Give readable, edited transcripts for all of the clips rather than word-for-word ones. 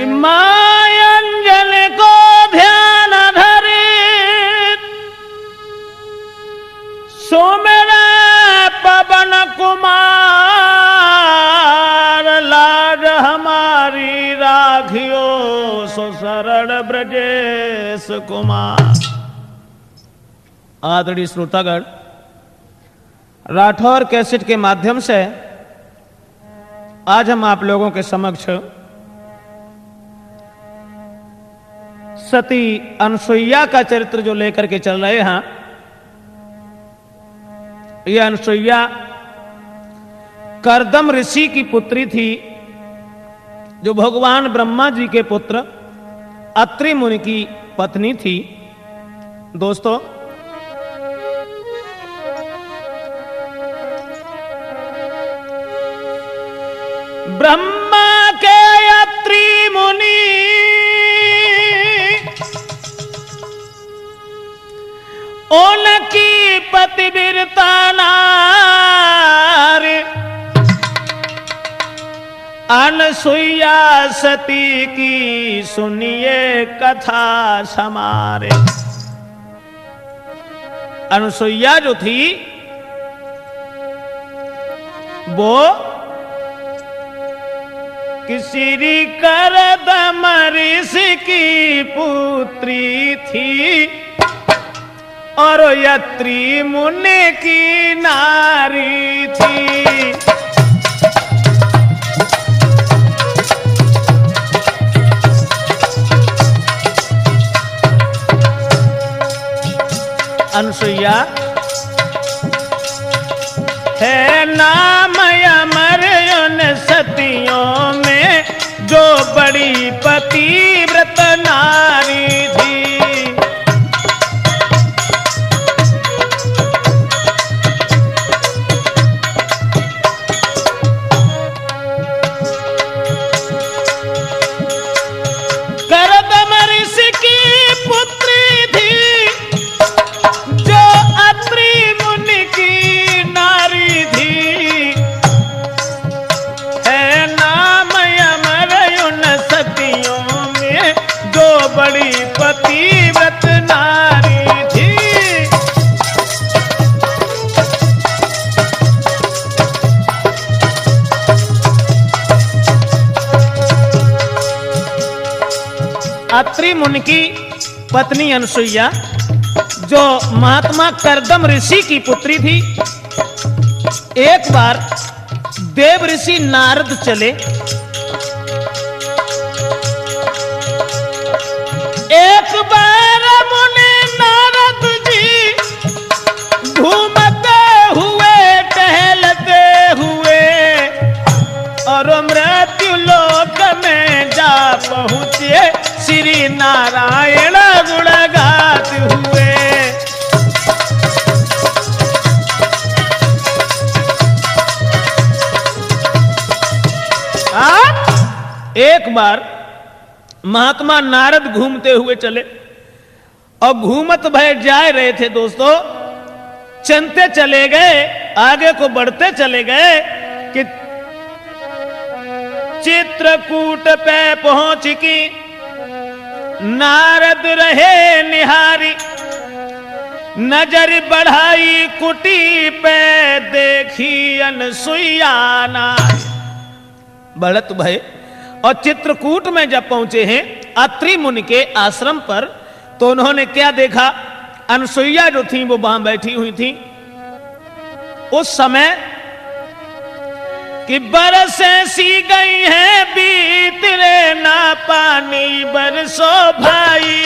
मायंजन को ध्यान धरे सुमिरै पवन कुमार, लाज हमारी राखियो सो शरण ब्रजेश कुमार। आदरणीय श्रोतागण, राठौर कैसेट के माध्यम से आज हम आप लोगों के समक्ष सती अनसुईया का चरित्र जो लेकर के चल रहे हैं। यह अनसुईया करदम ऋषि की पुत्री थी, जो भगवान ब्रह्मा जी के पुत्र अत्रि मुनि की पत्नी थी। दोस्तों, ब्रह्मा के अत्रि मुनि उनकी पतिव्रता नारी अनसुईया सती की सुनिए कथा समारे। अनसुईया जो थी वो श्री करदम ऋषि की पुत्री थी और अत्रि मुनि की नारी थी। अनसुईया है नाम अमर उन सतियों में जो बड़ी पतिव्रत नारी थी। करदम ऋषि की पुत्री थी जो अत्रि मुनि की नारी थी। है नाम अमर उन सतियों में जो बड़ी पतिव्रत नारी थी। अत्रि मुनि की पत्नी अनसुईया जो महात्मा करदम ऋषि की पुत्री थी, एक बार देव ऋषि नारद चले। एक बार मुनि नारद जी घूमते हुए टहलते हुए और मृत्यु लोक में जा पहुंचे, श्री नारायण गुण गाते हुए। एक बार महात्मा नारद घूमते हुए चले और घूमत भय जा रहे थे। दोस्तों, चलते चले गए, आगे को बढ़ते चले गए कि चित्रकूट पे पहुंच की नारद रहे निहारी, नजर बढ़ाई कुटी पे देखी अनसुईया नारी। बढ़त भय और चित्रकूट में जब पहुंचे हैं अत्रि मुनि के आश्रम पर, तो उन्होंने क्या देखा? अनसुईया जो थी वो वहां बैठी हुई थी। उस समय कि बरसे सी गई है बीत रे ना पानी बरसो भाई।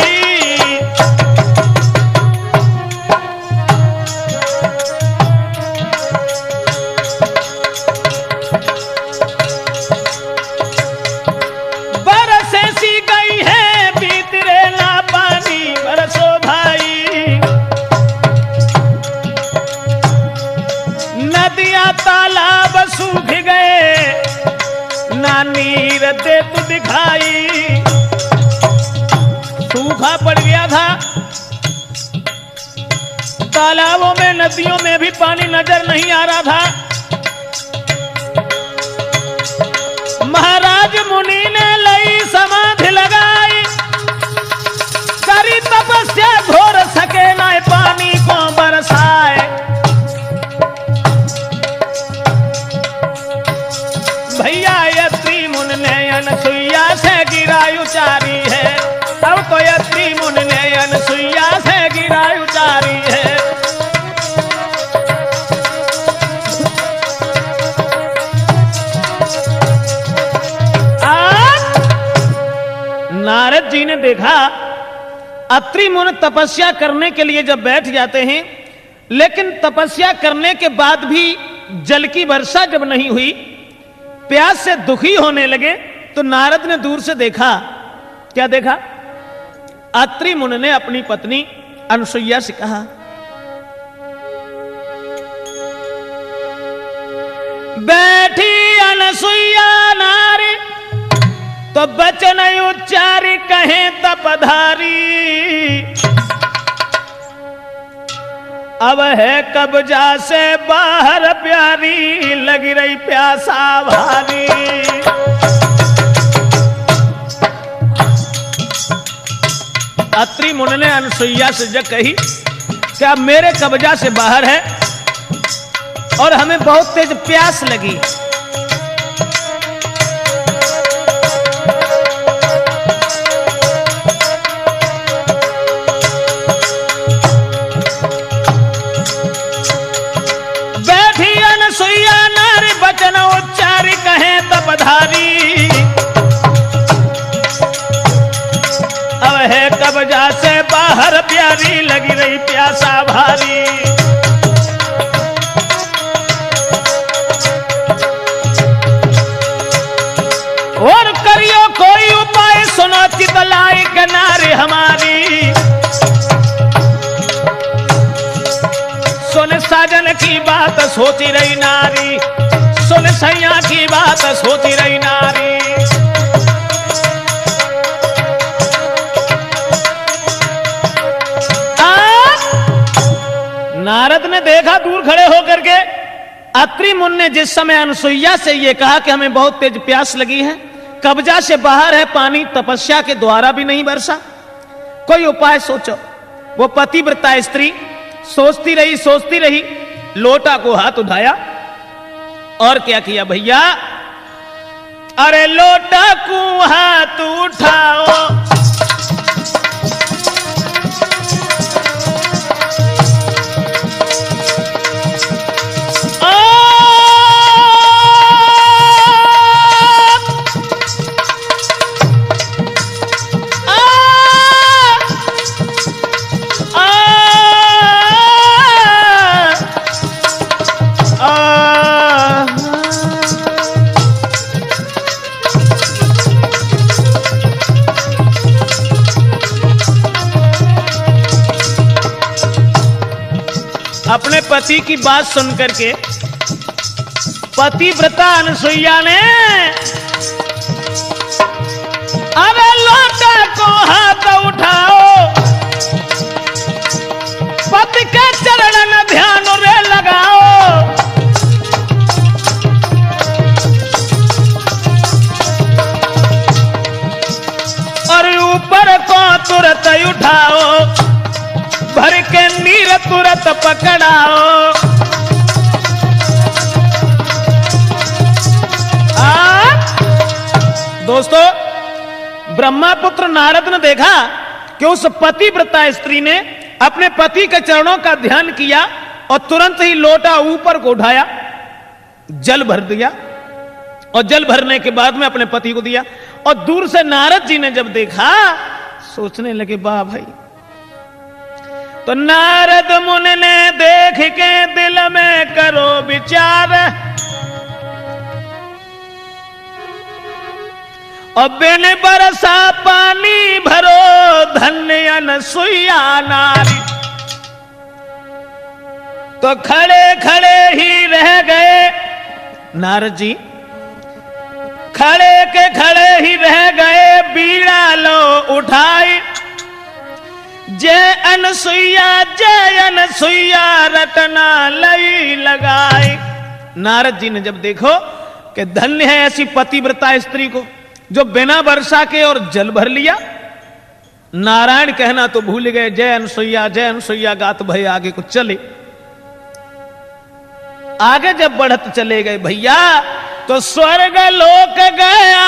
बरसे सी गई है बीत रे ना पानी बरसो भाई। नदियां तालाब सूख गए ना नीर दे तू दिखाई। सूखा पड़ गया था, तालाबों में नदियों में भी पानी नजर नहीं आ रहा था। महाराज मुनि ने लई समाधि गिरा उचारी है, अब तो अत्रि मुनि ने अनसुईया से गिरा उचारी है। नारद जी ने देखा अत्रि मुनि तपस्या करने के लिए जब बैठ जाते हैं, लेकिन तपस्या करने के बाद भी जल की वर्षा जब नहीं हुई, प्यास से दुखी होने लगे, तो नारद ने दूर से देखा। क्या देखा? अत्रि मुनि ने अपनी पत्नी अनसुईया से कहा, बैठी अनसुईया नारी तो बचन उच्चारी कहें तपधारी, अब है कब्जा से बाहर प्यारी, लगी रही प्यासा भारी। अत्रि मुनि ने अनसुईया से जब कही कि अब मेरे कब्जा से बाहर है और हमें बहुत तेज प्यास लगी, वचन उच्चारी कहें तपधारी, अब है कब्जा से बाहर प्यारी, लगी रही प्यासा भारी। और करियो कोई उपाय सुनो चितलाई किनारे हमारी, सुन साजन की बात सोची रही नारी, सुन सैया की बात सोची रही नारी। नारद ने देखा दूर खड़े होकर के, अत्रि मुनि ने जिस समय अनसुईया से ये कहा कि हमें बहुत तेज प्यास लगी है, कब्जा से बाहर है पानी, तपस्या के द्वारा भी नहीं बरसा, कोई उपाय सोचो। वो पतिव्रता स्त्री सोचती रही, लोटा को हाथ उठाया और क्या किया भैया? अरे लोटा को हाथ उठाओ, अपने पति की बात सुनकर के पतिव्रता अनसुईया ने अरे लोटा को हाथ उठाओ, पति के चरण ध्यान रे लगाओ, और ऊपर को तुरंत उठाओ, भर के नीर तुरंत पकड़ाओ। दोस्तों, ब्रह्मापुत्र नारद ने देखा कि उस पतिव्रता स्त्री ने अपने पति के चरणों का ध्यान किया और तुरंत ही लोटा ऊपर को उठाया, जल भर दिया और जल भरने के बाद में अपने पति को दिया। और दूर से नारद जी ने जब देखा, सोचने लगे वाह भाई। तो नारद मुनि ने देख के दिल में करो विचार, और बिन बरसा पानी भरो धन्य अनसुईया नारी। तो खड़े खड़े ही रह गए नारद जी, खड़े के खड़े ही रह गए, बीड़ा लो उठाई, जय अनसुईया रटना लई लगाई। नारद जी ने जब देखो कि धन्य है ऐसी पतिव्रता स्त्री को जो बिना वर्षा के और जल भर लिया, नारायण कहना तो भूल गए, जय अनसुईया गात भय आगे कुछ चले। आगे जब बढ़त चले गए भैया, तो स्वर्ग लोक गया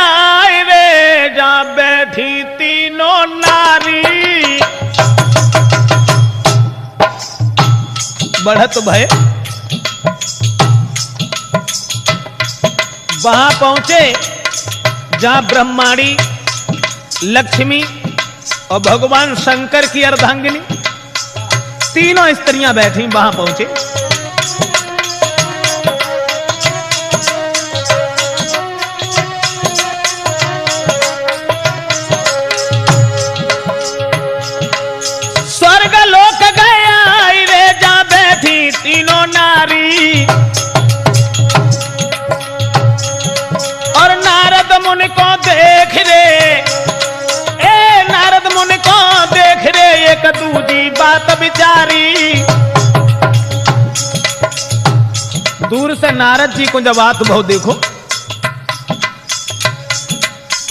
रे जहां बैठी तीनों नारी। बढ़त भय वहां पहुंचे जहां ब्रह्माणी, लक्ष्मी और भगवान शंकर की अर्धांगिनी तीनों स्त्रियां बैठी। वहां पहुंचे स्वर्ग लोक गया रे जहां बैठी तीनों नारी। और नारद मुनि को देख रे, ए नारद मुनि को देख रे एक दूजी बात विचारी। दूर से नारद जी को जब बात बहुत देखो,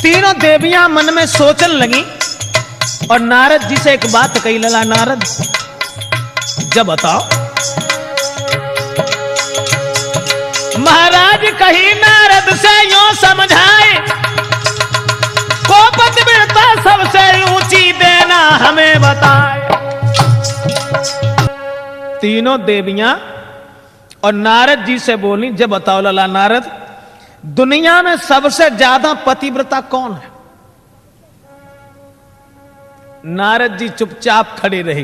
तीनों देवियां मन में सोचन लगी और नारद जी से एक बात कही। लला नारद जब बताओ। महाराज कही नारद से यूं समझाए, को पतिव्रता सबसे ऊंची देना हमें बताए। तीनों देवियां और नारद जी से बोली, जब बताओ लला नारद, दुनिया में सबसे ज्यादा पतिव्रता कौन है? नारद जी चुपचाप खड़े रहे।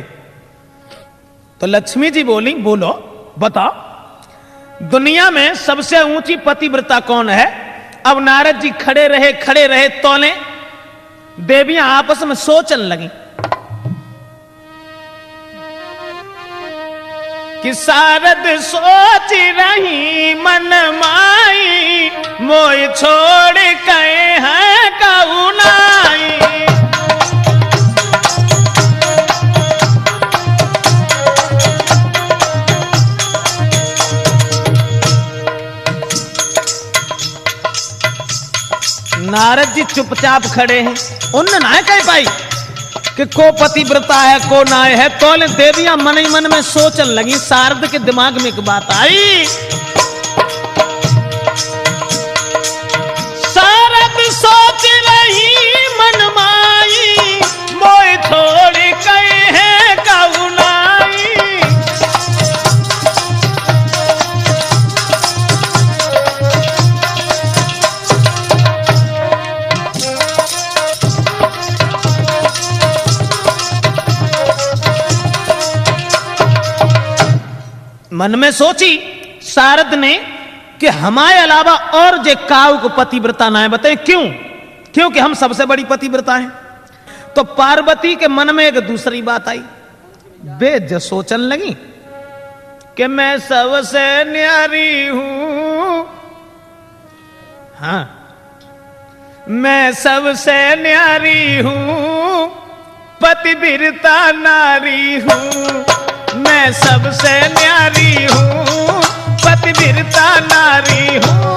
तो लक्ष्मी जी बोली, बोलो बताओ दुनिया में सबसे ऊंची पतिव्रता कौन है? अब नारद जी खड़े रहे तौले देवियां आपस में सोचन लगी कि शारद सोच रही मन माई, मोह छोड़ गए हैं कहुनाई। नारद जी चुपचाप खड़े हैं, उनने ना कह पाई कि को पतिव्रता है को ना है। तो देवियां मन ही मन में सोचन लगी। शारद के दिमाग में एक बात आई, शारद सोच रही मन माई, मोह छोड़ गए हैं कहुनाई। मन में सोची शारद ने कि हमारे अलावा और जे काऊ को पतिव्रता ना है, बताए क्यों? क्योंकि हम सबसे बड़ी पतिव्रता हैं। तो पार्वती के मन में एक दूसरी बात आई, बेज सोचन लगी कि मैं सबसे न्यारी हूं। हाँ, मैं सबसे न्यारी हूं, पतिव्रता नारी हूं। मैं सबसे न्यारी हूं, पतिव्रता नारी हूं।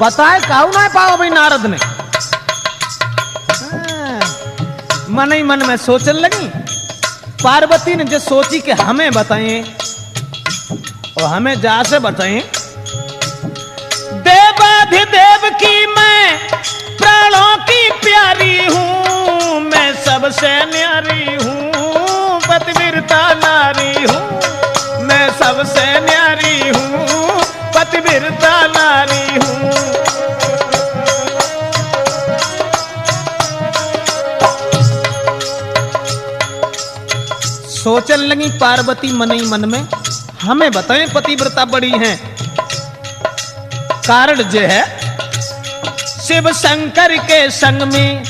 बताए काऊ ना पाओ भाई नारद ने। मन ही मन में सोचने लगी। पार्वती ने जो सोची कि हमें बताएं और हमें जा से बताएं, देवाधिदेव की मैं प्राणों की प्यारी हूं। मैं सबसे न्यारी हूं, पतिव्रता नारी हूं। मैं सबसे न्यारी हूं, पतिव्रता नारी हूं। सोचन लगी पार्वती मन ही मन में, हमें बताएं पतिव्रता बड़ी हैं। कारण जो है, शिव शंकर के संग में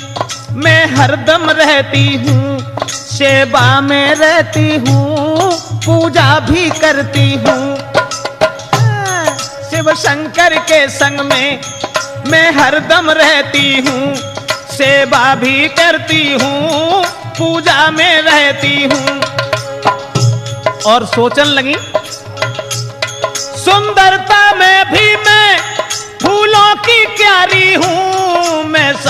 मैं हरदम रहती हूँ, सेवा में रहती हूँ, पूजा भी करती हूँ। शिव शंकर के संग में मैं हरदम रहती हूँ, सेवा भी करती हूँ, पूजा में रहती हूँ। और सोचन लगी, सुंदरता में भी मैं फूलों की क्यारी हूँ।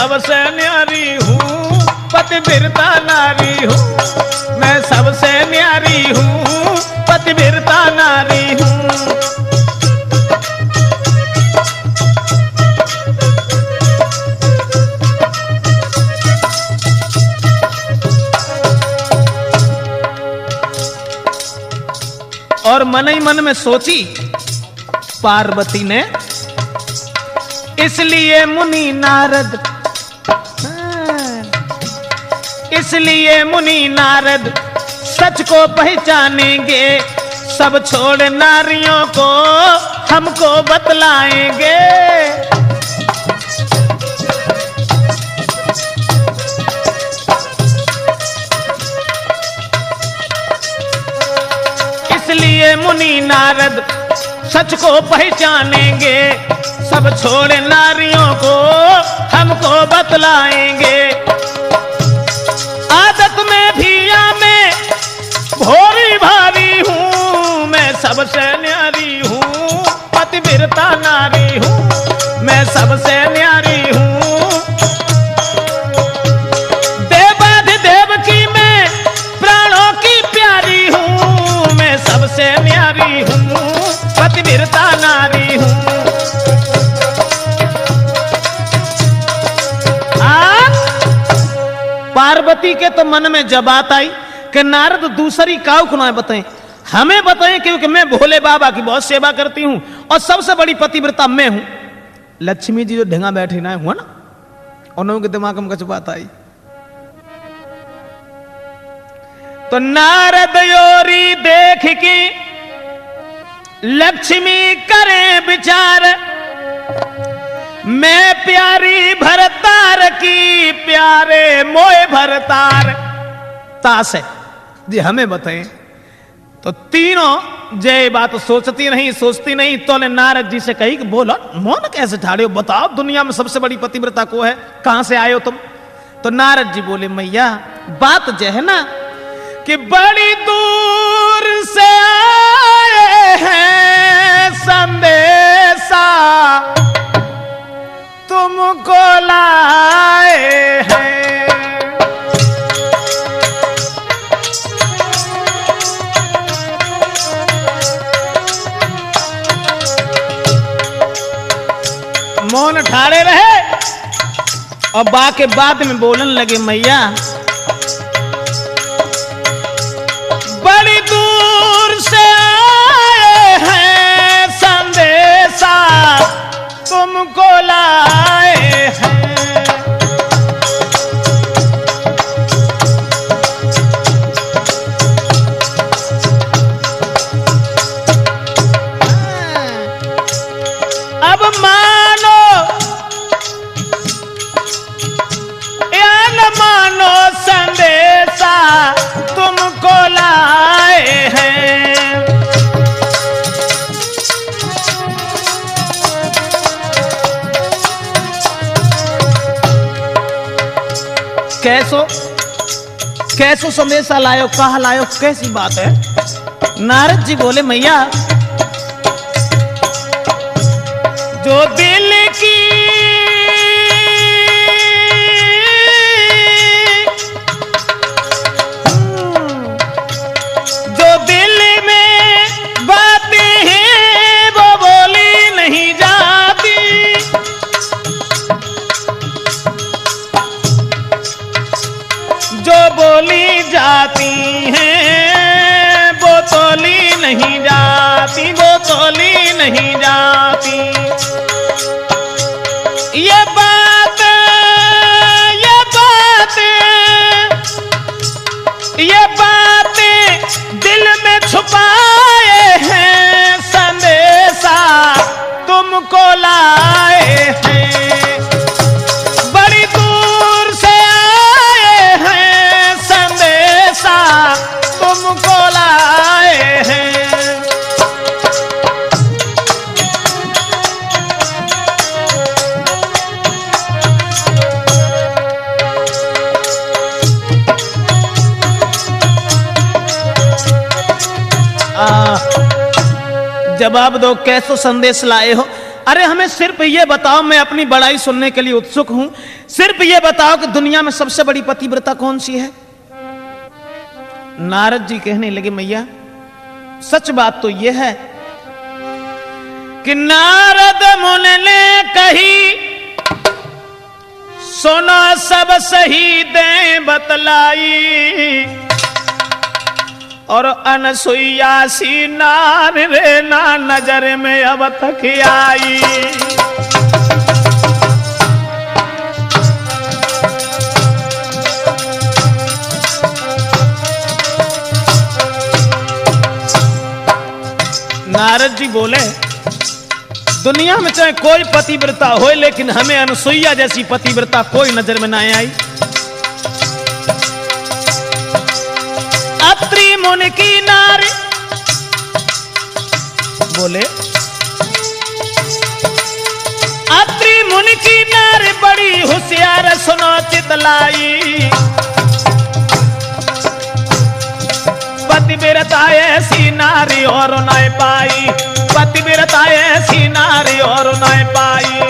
सबसे न्यारी हूँ, पतिव्रता नारी हूँ। मैं सबसे न्यारी हूँ, पतिव्रता नारी हूँ। और मन ही मन में सोची पार्वती ने, इसलिए मुनि नारद, इसलिए मुनि नारद सच को पहचानेंगे, सब छोड़ नारियों को हमको बतलाएंगे। इसलिए मुनि नारद सच को पहचानेंगे, सब छोड़ नारियों को हमको बतलाएंगे। आदत में भी या मैं भोरी भारी हूँ, मैं सबसे न्यारी हूँ, पतिव्रता नारी हूँ। मैं सबसे न्यारी हूँ, देवाधिदेव की मैं प्राणों की प्यारी हूँ। मैं सबसे न्यारी हूँ, पतिव्रता नारी हूँ। पार्वती के तो मन में जब बात आई कि नारद दूसरी काऊ को ना बताएं, हमें बताएं, क्योंकि मैं भोले बाबा की बहुत सेवा करती हूं और सबसे बड़ी पतिव्रता मैं हूं। लक्ष्मी जी जो ढेंगा बैठी ना हुआ ना, उन्होंने दिमाग में कुछ बात आई तो नारद योरी देख के लक्ष्मी करे विचार, मैं प्यारी भरतार की प्यारे मोए भरतार तास है जी, हमें बताएं। तो तीनों जय बात सोचती सोचती नहीं तो ने नारद जी से कही कि बोलो मौन कैसे ठाड़े हो, बताओ दुनिया में सबसे बड़ी पतिव्रता को है, कहां से आए हो तुम? तो नारद जी बोले मैया बात जो है ना कि बड़ी दूर से आए हैं संदेशा तुमको लाए हैं। मौन ठाड़े रहे और बा के बाद में बोलन लगे मैया बड़ी दूर से आए हैं संदेशा तुमको लाए हैं। अब मानो या न मानो संदेशा तुमको लाए हैं। कैसो कैसो संदेशा लायो, कहा लायो, कैसी बात है? नारद जी बोले मैया जो दिल की जो दिल में बातें हैं वो बोली नहीं जाती, जो बोली जाती हैं वो तोली नहीं जाती, वो तोली नहीं जाती। ये बात ये बातें दिल में छुपाए हैं संदेशा तुमको लाए हैं। बड़ी दूर से आए हैं संदेशा तुमको लाए हैं। जवाब दो कैसो संदेश लाए हो? अरे हमें सिर्फ ये बताओ, मैं अपनी बड़ाई सुनने के लिए उत्सुक हूं, सिर्फ ये बताओ कि दुनिया में सबसे बड़ी पतिव्रता कौन सी है? नारद जी कहने लगे, मैया सच बात तो यह है कि नारद मुनि ने कही, सुनो सब सही दे बतलाई, और अनसुईया सी नार रे ना नजर में अब तक आई। नारद जी बोले, दुनिया में चाहे कोई पतिव्रता हो, लेकिन हमें अनसुईया जैसी पतिव्रता कोई नजर में ना आई। अत्रि मुनि की नारी बोले, अत्रि मुनि की नारी बड़ी होशियार, सुनो चितलाई, पतिव्रता ऐसी नारी और न पाई, पतिव्रता ऐसी नारी और न पाई।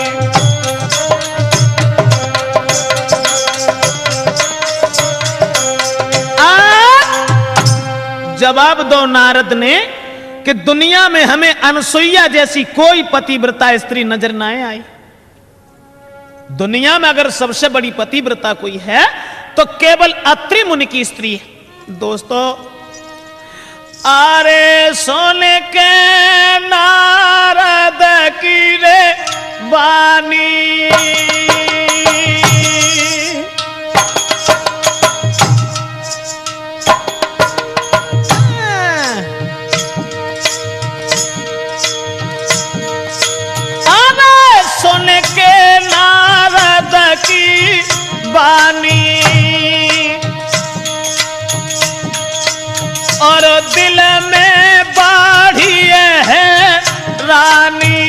जवाब दो नारद ने कि दुनिया में हमें अनसुईया जैसी कोई पतिव्रता स्त्री नजर ना आई। दुनिया में अगर सबसे बड़ी पतिव्रता कोई है तो केवल अत्रि मुनि की स्त्री है। दोस्तों, अरे सोने के नारद की रे वाणी, अरे सोने के नारद की वाणी, और दिल में बाढ़ी है रानी।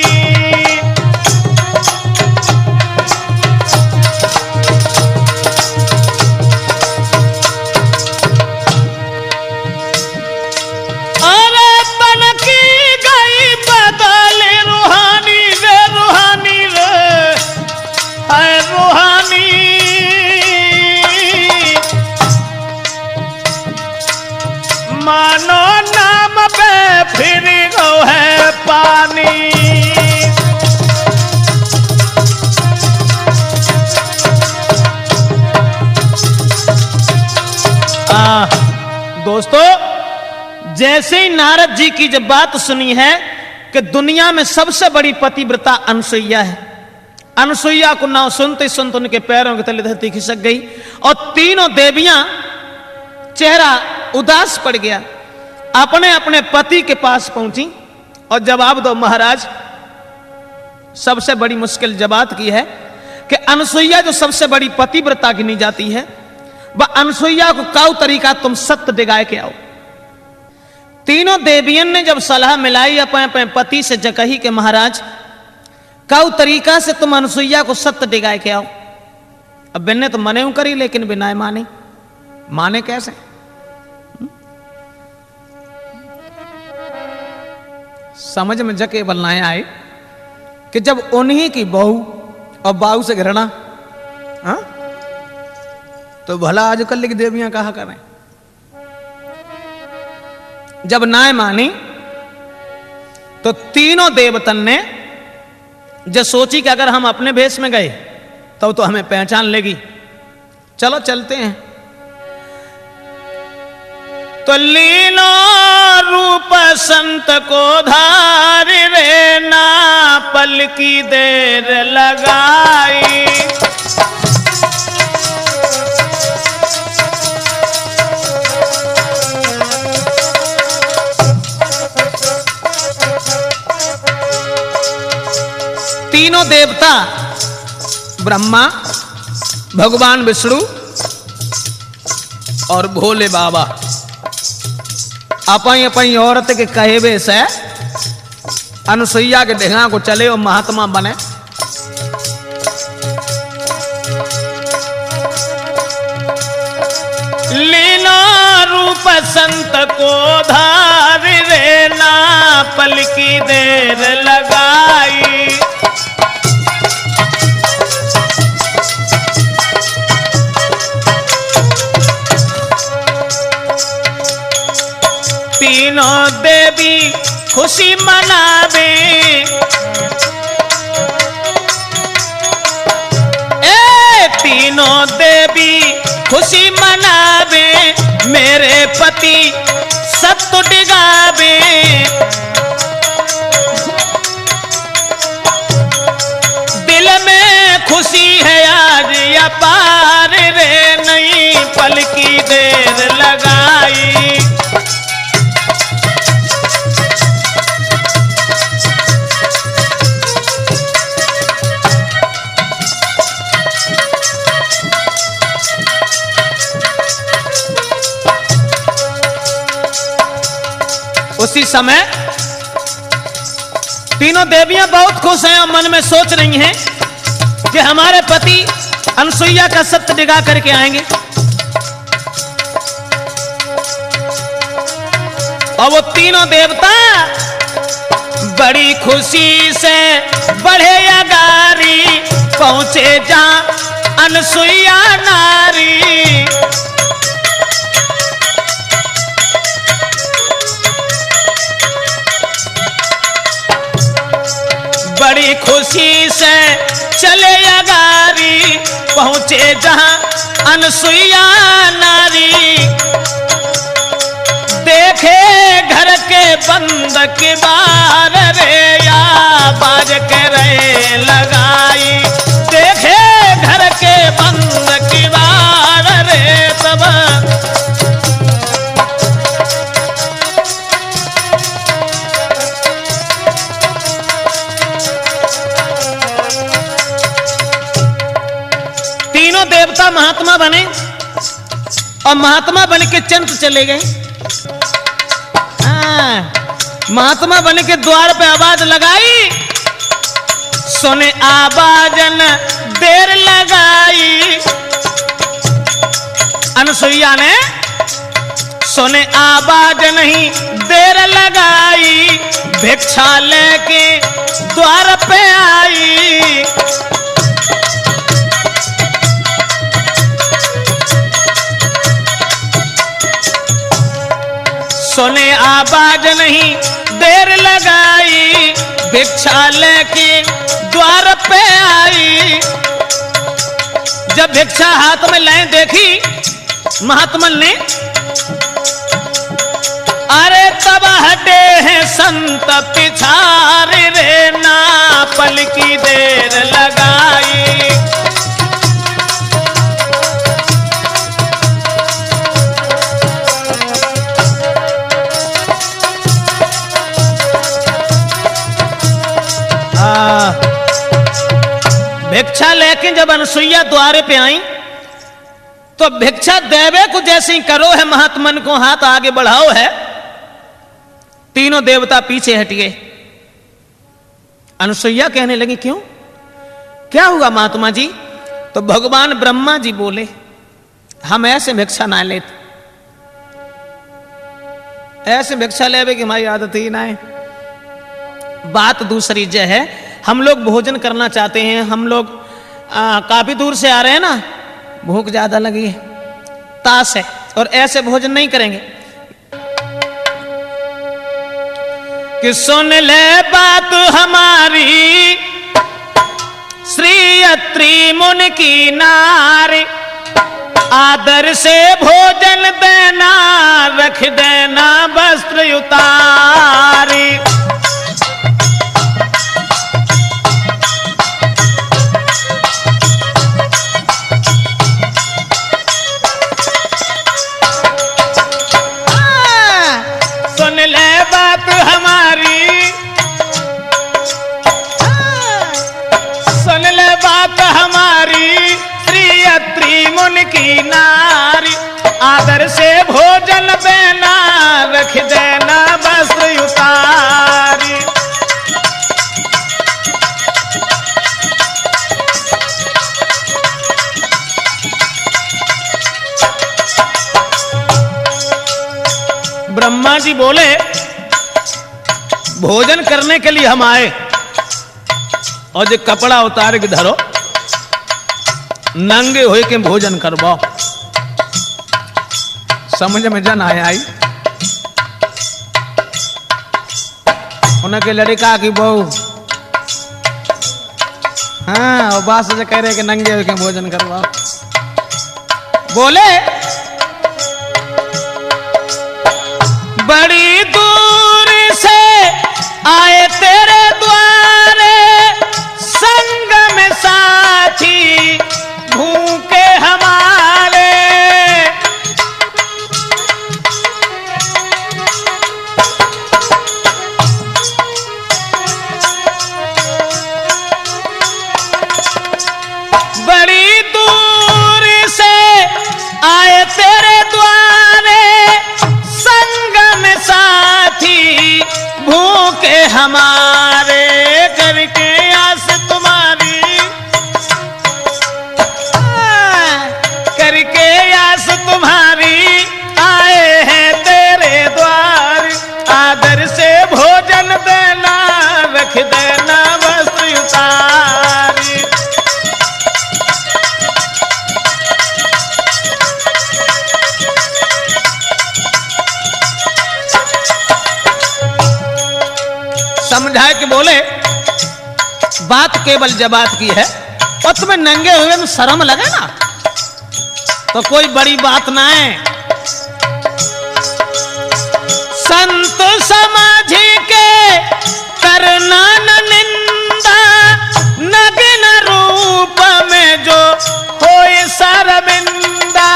अरे बन की गई बदल रूहानी रे, रूहानी रे है रूहानी, मानो नाम पे फिर गो है पानी। दोस्तों, जैसे ही नारद जी की जब बात सुनी है कि दुनिया में सबसे बड़ी पतिव्रता अनसुईया है, अनसुईया को नाम सुनते सुनते उनके पैरों के तले धरती खिसक गई और तीनों देवियां चेहरा उदास पड़ गया, अपने अपने पति के पास पहुंची और जवाब दो महाराज। सबसे बड़ी मुश्किल जबात की है कि अनसुईया जो सबसे बड़ी पतिव्रता गिनी जाती है, वह अनसुईया को काउ तरीका तुम सत्य दिगाए के आओ। तीनों देवियन ने जब सलाह मिलाई अपने अपने पति से जकही के महाराज काउ तरीका से तुम अनसुईया को सत्य दिगाए के आओ। अब बिन्ने तो मने करी, लेकिन बिना माने, माने कैसे? समझ में जके बलनाए आए कि जब उन्हीं की बहू और बाहू से घृणा, हाँ, तो भला आजकल की देवियां कहा करें। जब ना मानी तो तीनों देवतन ने जो सोची कि अगर हम अपने भेष में गए तो हमें पहचान लेगी, चलो चलते हैं। तो लीनो रूप संत को धार रे, ना पल की देर लगाई, तीनों देवता ब्रह्मा, भगवान विष्णु और भोले बाबा अपनी अपनी औरत के कहेबे से अनसुईया के डेगा को चले और महात्मा बने। लीला रूप संत को धार रे, ना पल की देर लगाई, तीनों देवी खुशी मनावे, तीनों देवी खुशी मनावे, मेरे पति सत्तु डिगावे। दिल में खुशी है आज अपार रे, नहीं पल की देर लगाई। उसी समय तीनों देवियां बहुत खुश हैं और मन में सोच रही हैं कि हमारे पति अनसुईया का सत्य डिगा करके आएंगे। और वो तीनों देवता बड़ी खुशी से बढ़े अगारी, पहुंचे जहां अनसुईया नारी। बड़ी खुशी से चले अगारी, पहुंचे जहां अनसुईया नारी। देखे घर के बंद के बार रे, या बाज के रहे लगाई। देखे घर के बंद के बार रे, तब देवता महात्मा बने और महात्मा बन के चंद चले गए। महात्मा बन के द्वार पे आवाज लगाई, सुने आवाजन देर लगाई। अनसुईया ने सुने आवाज नहीं देर लगाई, भिक्षा लेके द्वार पे आई। सुने आवाज नहीं देर लगाई, भिक्षा लेके द्वार पे आई। जब भिक्षा हाथ में लाए देखी महात्मन ने, अरे तब हटे हैं संत पिछारे रे, ना पल की देर लगाई। भिक्षा लेके जब अनसुईया द्वारे पे आई तो भिक्षा देवे को जैसे ही करो है, महात्मन को हाथ आगे बढ़ाओ है, तीनों देवता पीछे हट गए। अनसुईया कहने लगी क्यों, क्या हुआ महात्मा जी? तो भगवान ब्रह्मा जी बोले हम ऐसे भिक्षा ना लेते, ऐसे भिक्षा लेवे कि हमारी आदत ही ना है। बात दूसरी जो है, हम लोग भोजन करना चाहते हैं, हम लोग काफी दूर से आ रहे हैं ना, भूख ज्यादा लगी है, तास है, और ऐसे भोजन नहीं करेंगे। कि सुन ले बात हमारी श्री अत्रि मुनि की नारी, आदर से भोजन देना, रख देना वस्त्र उतारी। सुन ले बात हमारी, सुन ले बात हमारी श्री अत्रि मुनि की नारी, आदर से भोजन देना, रख देना वस्त्र उतारी। ब्रह्मा जी बोले भोजन करने के लिए हम आए, और जो कपड़ा उतार के धरो, नंगे होए के भोजन करबो। समझ में जन आई उनके लड़का की बहू, हाँ और बात से कह रहे कि नंगे होए के भोजन करबो। बोले बड़ी दूर से आए तेरे द्वारे, संग में साथी भूखे हमारे। बड़ी दूर से आए तेरे द्वारे, संग में साथी भूखे हमारे। करके आस तुम्हारी, करके आस तुम्हारी आए हैं तेरे द्वार। आदर से भोजन देना, रख देना वस्त्र उतारी। समझाए कि बोले बात केवल जबात की है, और तुम्हें नंगे हुए में शर्म लगे ना तो कोई बड़ी बात ना है। संत समझ के करना न निंदा, नग्न रूप में जो होए शर्मिंदा।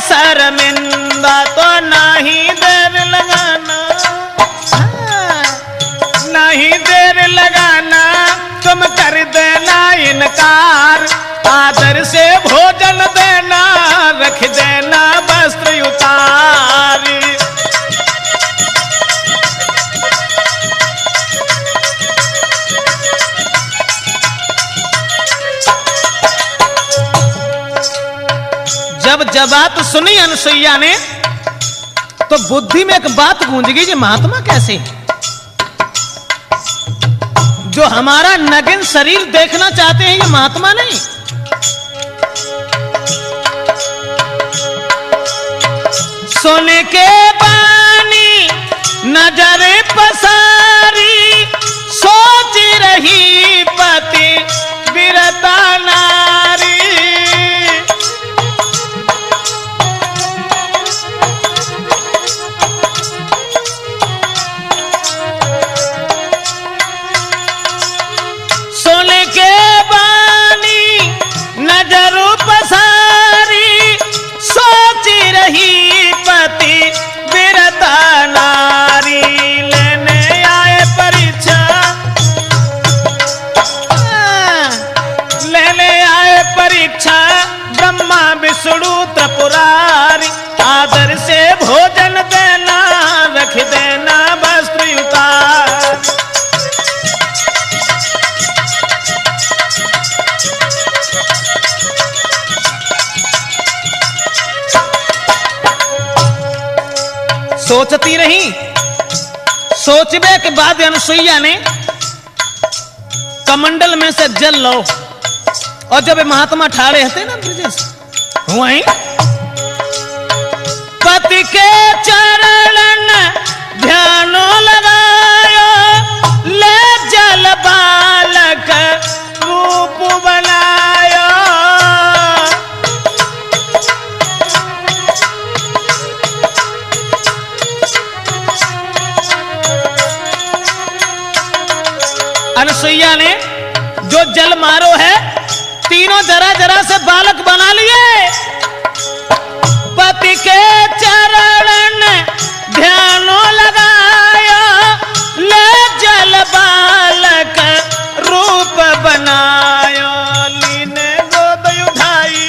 शर्मिंदा तो नहीं देर लगाना, नहीं देर लगाना, तुम कर देना इनकार। आदर से भोजन देना, रख देना वस्त्र उतारी। जब बात सुनी अनुसुईया ने तो बुद्धि में एक बात गूंज गई कि महात्मा कैसे, जो हमारा नग्न शरीर देखना चाहते हैं ये महात्मा नहीं। सुन के बानी नजर पसारी, सोच रही पति विरता नारी। विष्णु त्रिपुरारी, आदर से भोजन देना, रख देना वस्त्र उतार। सोचती रही, सोचबे के बाद अनुसुईया ने कमंडल में से जल लो, और जब महात्मा ठाड़े हते ना ब्रजेश वहीं पति के चरणन ध्यानो लगायो, ले जल बालक रूप बनायो। अनुसुईया ने जो जल मारो है तीनों जरा जरा से बालक बना लिए। पति के चरण ध्यानो लगाया, ले जल बालक रूप बनायो। लीने गोद उठाई,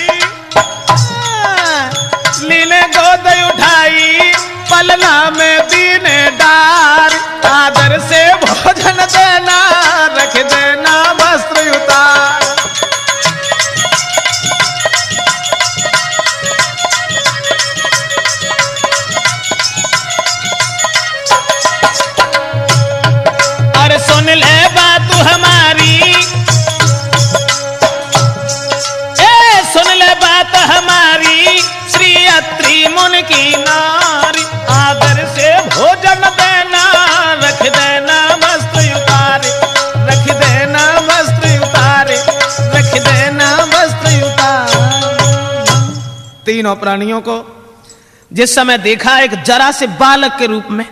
लीने गोद उठाई, पलना मुन की नारी, आदर से भोजन देना, रख देना वस्त्र उतारे, रख देना वस्त्र उतारे, रख देना वस्त्र उतारे। तीनों प्राणियों को जिस समय देखा एक जरा से बालक के रूप में,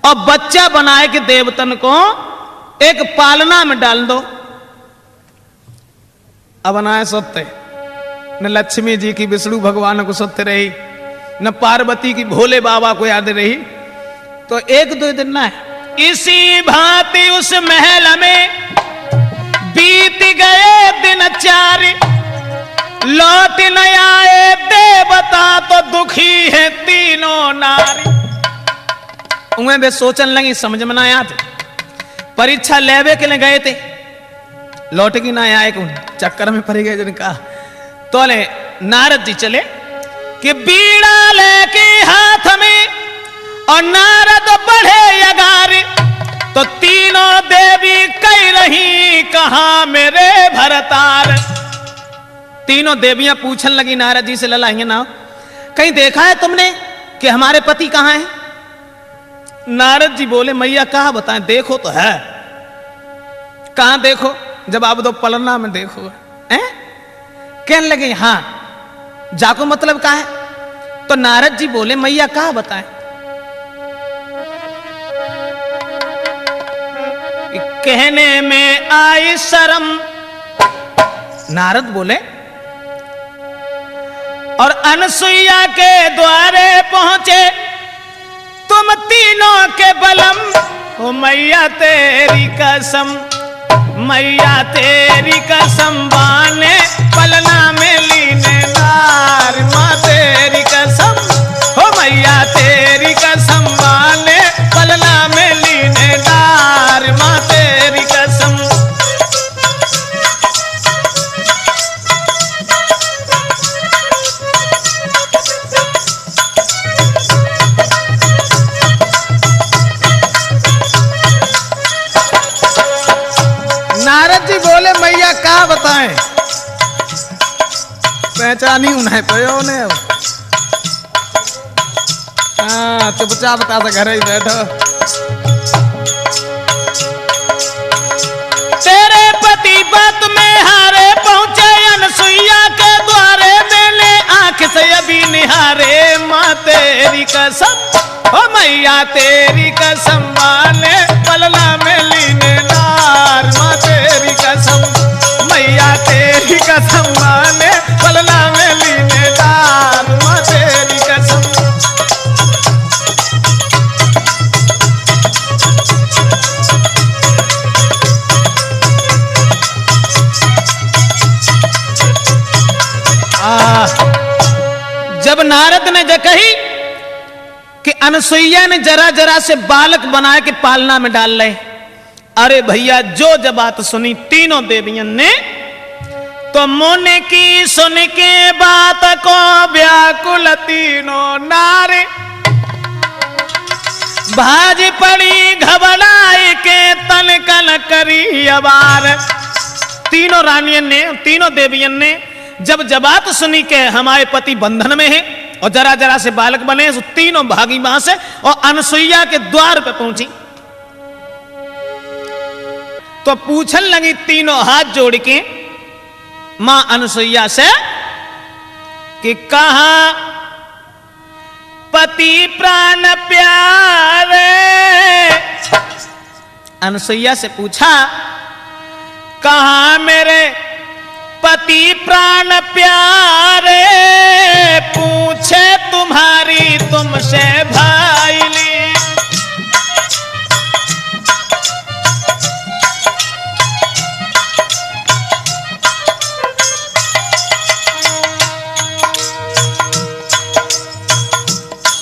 और बच्चा बनाए कि देवतन को एक पालना में डाल दो। अब बनाए सत्य न लक्ष्मी जी की विष्णु भगवान को सत्य रही, न पार्वती की भोले बाबा को याद रही, तो एक दो दिन ना है। इसी भांति उस महल में बीत गए दिन 4, लौट न आए देवता तो दुखी है तीनों नारी। उन्हें वे सोचने लगी, समझ में ना आया थे, परीक्षा लेवे के लिए गए थे, लौट की ना आए, चक्कर में पड़ गए जिनका। तो नारद जी चले कि बीड़ा लेके हाथ में, और नारद बढ़े अगारी, तो तीनों देवी कह रही कहां मेरे भरतार। तीनों देवियां पूछने लगी नारद जी से, ललाइए ना, कहीं देखा है तुमने कि हमारे पति कहां हैं? नारद जी बोले, मैया कहा बताएं, देखो तो है। कहां देखो? जब आप दो पलना में देखो। हैं? कहने लगे हां, जाको मतलब क्या है? तो नारद जी बोले, मैया कहा बताएं। कहने में आई शर्म। नारद बोले, और अनसुईया के द्वारे पहुंचे तुम तीनों के बलम। ओ मैया तेरी कसम, मैया तेरी कसम, बाने पलना में लीने नार। माँ तेरी कसम, ओ मैया तेरी कसम, बाने पलना में लीने नार। माँ तेरी कसम। नारद जी बोले, मैया क्या बताएं, पहचानी उन्हें पयो ने। हाँ, चुपचाप बता तो घर ही बैठो। तेरे पति बात में हारे पहुंचे अनसुईया के द्वारे, मेले आंख से अभी निहारे। माँ तेरी कसम, ओ मैया तेरी कसम, माने पलना में लीने नार। माँ तेरी कसम, मैया तेरी कसम, माने पलना में लीने नार। माँ तेरी कसम। जब नारद ने जो कही कि अनसुईया ने जरा जरा से बालक बना के पालना में डाल ले, अरे भैया जो जब बात सुनी तीनों देवियों ने, तो मुनि की सुन के बात को व्याकुल तीनों नारे। भाज पड़ी घबराई के तन कल करी अबार। तीनों रानियों ने, तीनों देवियों ने जब बात सुनी के हमारे पति बंधन में है और जरा जरा से बालक बने, तो तीनों भागी वहां से और अनसुईया के द्वार पे पहुंची। तो पूछन लगी तीनों हाथ जोड़ के मां अनसुईया से कि कहां पति प्राण प्यारे। अनसुईया से पूछा, कहां मेरे पति प्राण प्यारे, पूछे तुम्हारी तुमसे भाईली।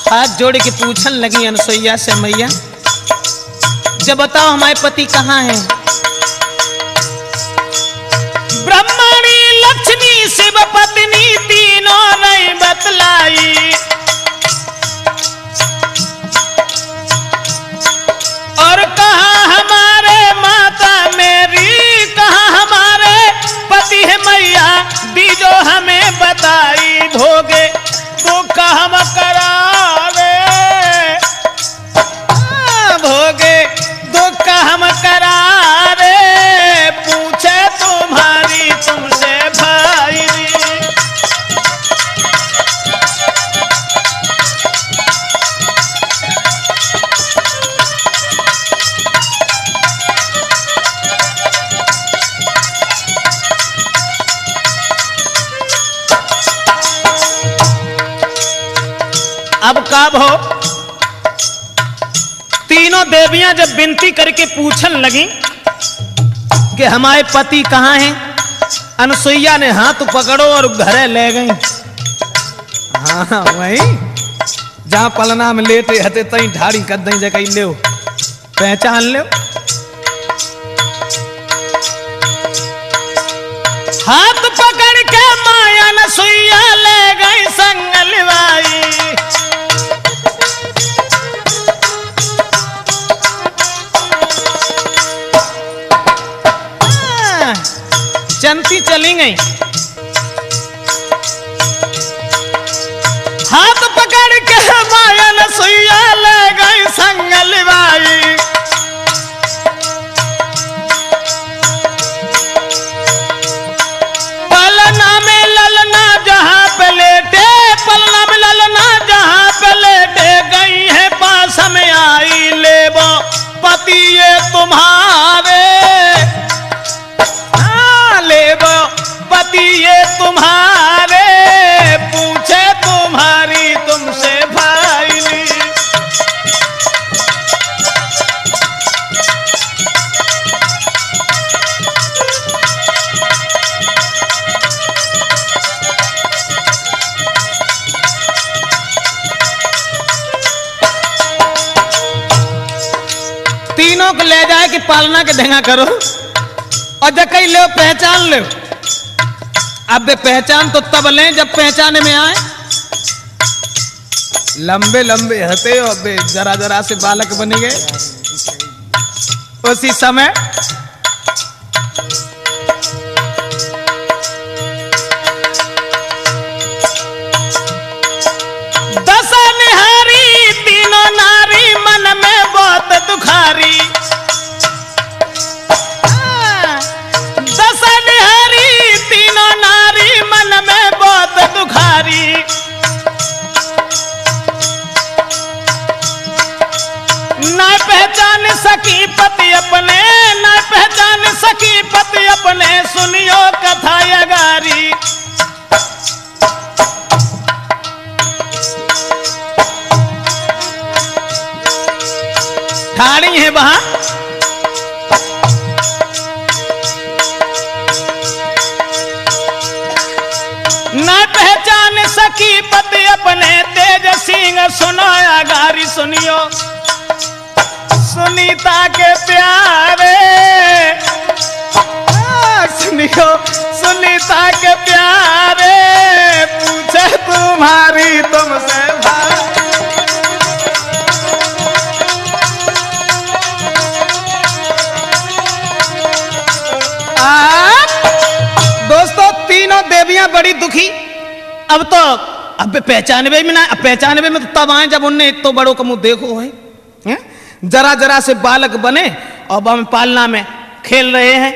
हाथ जोड़ के पूछन लगी अनसुईया से, मैया जब बताओ हमारे पति कहाँ हैं? ब्रह्मणी लक्ष्मी शिव पत्नी तीनों नहीं बतलाई। और कहा हमारे माता मेरी, कहा हमारे पति है मैया, दीजो हमें बताई। भोगे दुख हम करावे, भोगे दुख हम करावे, पूछे तुम्हारी तुमसे भाई। अब कब हो, तीनों देवियां जब विनती करके पूछन लगी कि हमारे पति कहाँ हैं, अनसुईया ने हाथ पकड़ो और घरे ले गई। हाँ वही जहां पलना में लेटे हते तई ढाड़ी कर दई जगह ले पहचान ले। हाथ पकड़ के माया अनसुईया ले गई संगलवाई। चलती चली गई, हाथ पकड़ के माया अनसुईया ले गई संगलवाई। पलना में ललना जहां पे लेटे, पलना में ललना जहां पे लेटे, गई है पास में आई लेबो पति ये तुम्हारे, पति ये तुम्हारे, पूछे तुम्हारी तुमसे भाई। तीनों को ले जाए कि पालना के ढंगा करो और जब कहीं ले पहचान ले। अब पहचान तो तब लें जब पहचाने में आए। लंबे लंबे हते और जरा जरा से बालक बने गए। उसी समय दस निहारी तीनों नारी मन में बहुत दुखारी। दस निहारी तीनों नारी मन में बहुत दुखारी। न पहचान सकी पति अपने, न पहचान सकी पति अपने, सुनियो कथा यगारी। ठाड़ी है वहां, न पहचान सकी पति अपने, तेज सिंह सुनाया गारी। सुनियो सुनीता के प्यारे, सुनियो सुनीता के प्यारे, पूछे तुम्हारी तुमसे भाई। दोस्तों तीनों देवियां बड़ी दुखी। अब तो अब पहचानवे में ना, पहचानवे में तो तब आए जब उनने एक तो बड़ों का मुंह देखो है, जरा जरा से बालक बने और हम पालना में खेल रहे हैं।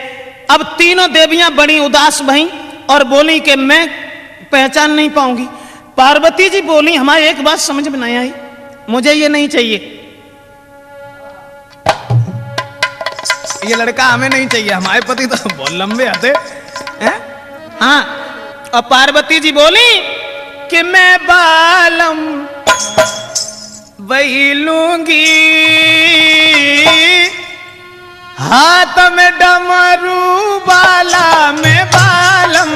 अब तीनों देवियां बड़ी उदास भई और बोली कि मैं पहचान नहीं पाऊंगी। पार्वती जी बोली हमारी एक बात समझ में नहीं आई, मुझे ये नहीं चाहिए, ये लड़का हमें नहीं चाहिए, हमारे पति तो बहुत लंबे आते हैं। हाँ, और पार्वती जी बोली कि मैं बालम वही लूंगी, हाथ में डमरू बाला में बालम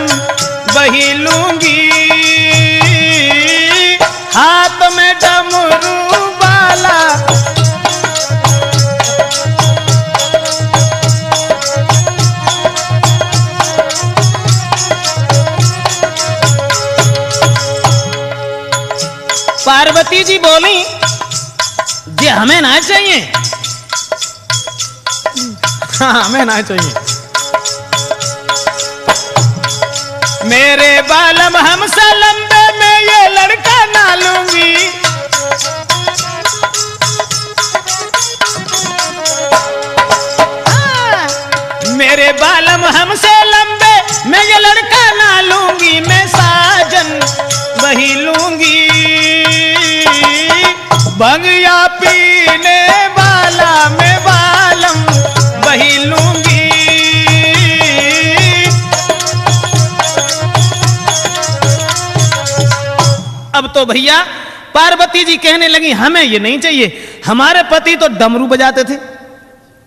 वही लूंगी, हाथ में डमरू बाला। पार्वती जी बोली जी हमें ना चाहिए, हाँ हमें ना चाहिए, मेरे बालम हमसे लंबे में ये लड़का ना लूंगी। मेरे बालम हमसे लंबे, मैं ये लड़का ना लूंगी, मैं साजन वही लूंगी। भंगिया पीने वाला मैं बालम वही लूंगी। अब तो भैया पार्वती जी कहने लगी हमें ये नहीं चाहिए, हमारे पति तो डमरू बजाते थे,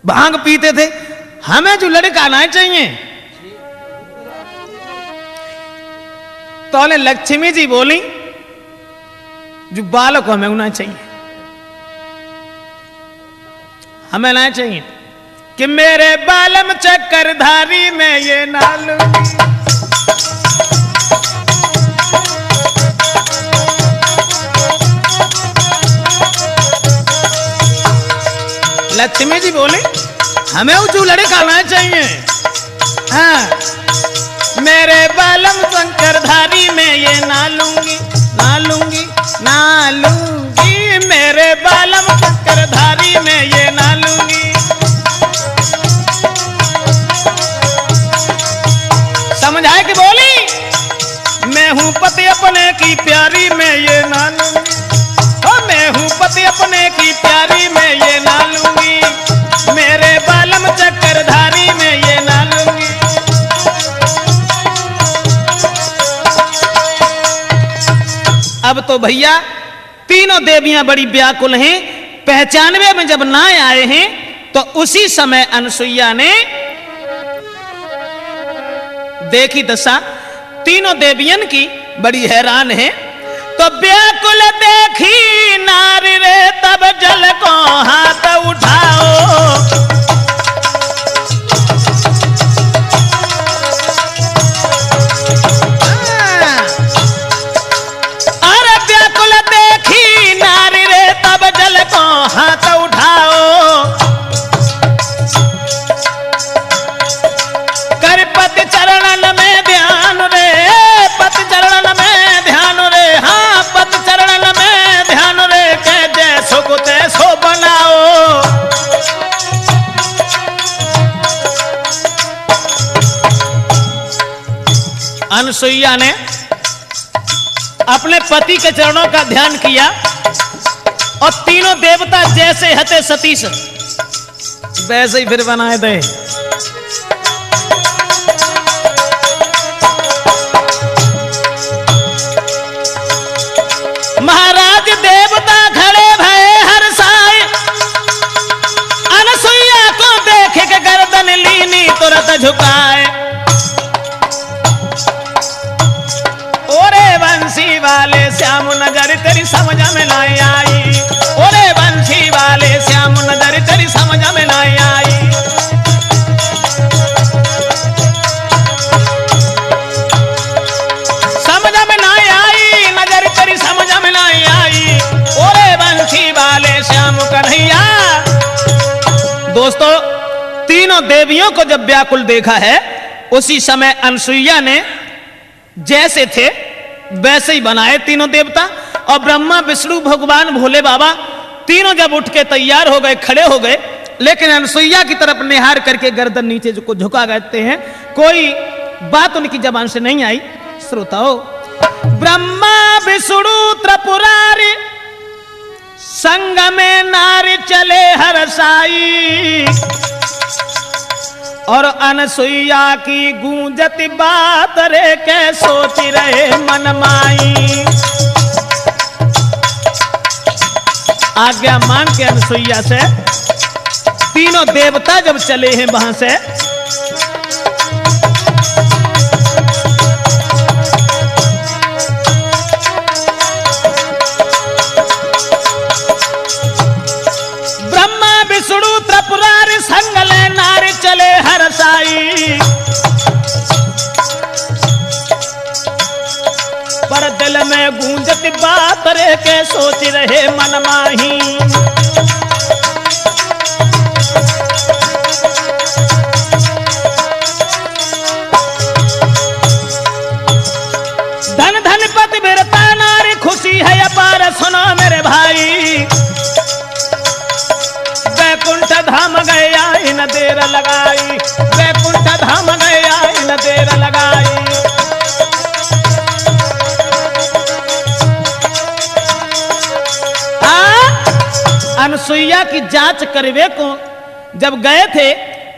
भांग पीते थे, हमें जो लड़का ना चाहिए। तो लक्ष्मी जी बोली जो बालक हमें ना चाहिए, हमें ना चाहिए कि मेरे बालम चक्रधारी में ये ना लूंगी। लक्ष्मी जी बोले हमें ऊंचू लड़का ना चाहिए। हाँ, मेरे बालम शंकरधारी में ये ना लूंगी, ना लूंगी, ना लूंगी। मेरे बालम शंकरधारी में ये ना लूंगी। समझाए कि बोली मैं हूं पति अपने की प्यारी में ये ना लूंगी। मैं हूं पति अपने की प्यारी में ये ना लूंगी। मेरे बालम चक्रधारी में ये ना लूंगी। अब तो भैया तीनों देवियां बड़ी व्याकुल हैं। पहचानवे में जब ना आए हैं तो उसी समय अनसुईया ने देखी दशा तीनों देवियन की, बड़ी हैरान है। तो व्याकुल देखी नारी रे तब जल को हाथ उठाओ। अरे व्याकुल देखी नारी रे तब जल को हाथ उठाओ। कर पति चरणन में ध्यान रे, पति चरणन में ध्यान रे। हाँ, पति चरणन में ध्यान रे के जैसो को तैसो बनाओ। अनसुईया ने अपने पति के चरणों का ध्यान किया और तीनों देवता जैसे हते सतीश वैसे ही फिर बनाए थे। महाराज देवता खड़े भये हर्षाए। अनसुईया को देख के गर्दन लीनी तुरंत झुकाए। ओरे बंसी वाले श्याम नजर तेरी समझ में ना आई। ओरे बंसी वाले श्याम नजर तेरी समझ में ना आई। समझ में ना आई, नजर तेरी समझ में ना आई। ओरे बंसी वाले श्याम कन्हैया। दोस्तों, तीनों देवियों को जब व्याकुल देखा है उसी समय अनसुईया ने जैसे थे वैसे ही बनाए तीनों देवता। और ब्रह्मा विष्णु भगवान भोले बाबा तीनों जब उठ के तैयार हो गए, खड़े हो गए, लेकिन अनसुईया की तरफ निहार करके गर्दन नीचे को झुका करते हैं। कोई बात उनकी जबान से नहीं आई। श्रोताओ, ब्रह्मा विष्णु त्रिपुरारी संग में नारी चले हरसाई। और अनसुईया की गूंजती बात रे के सोच रहे मन माई। आज्ञा मांग के अनसुईया से तीनों देवता जब चले हैं वहां से, ब्रह्मा विष्णु त्रिपुरारी संग ले नारी चले हरसाई। पर दिल में गूंजती बात रे के सोच रहे मन माही। धन धन पति बिरता ना धाम गया इन देर लगाई, वैकुंठ धाम गया इन देर लगाई। अनसुईया की जांच करवे को जब गए थे,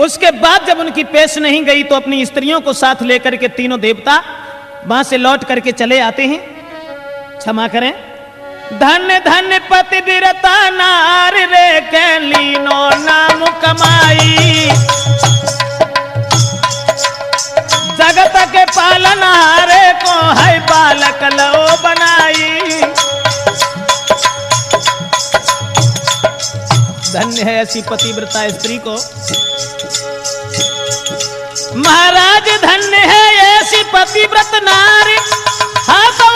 उसके बाद जब उनकी पेश नहीं गई तो अपनी स्त्रियों को साथ लेकर के तीनों देवता वहां से लौट करके चले आते हैं। क्षमा करें। धन्य धन्य पतिव्रता नारी रे के लीनो नाम कमाई, जगत के पालनहारे को है बालक लो बनाई। धन्य है ऐसी पतिव्रता स्त्री को, महाराज धन्य है ऐसी पतिव्रत नारी। हाँ तो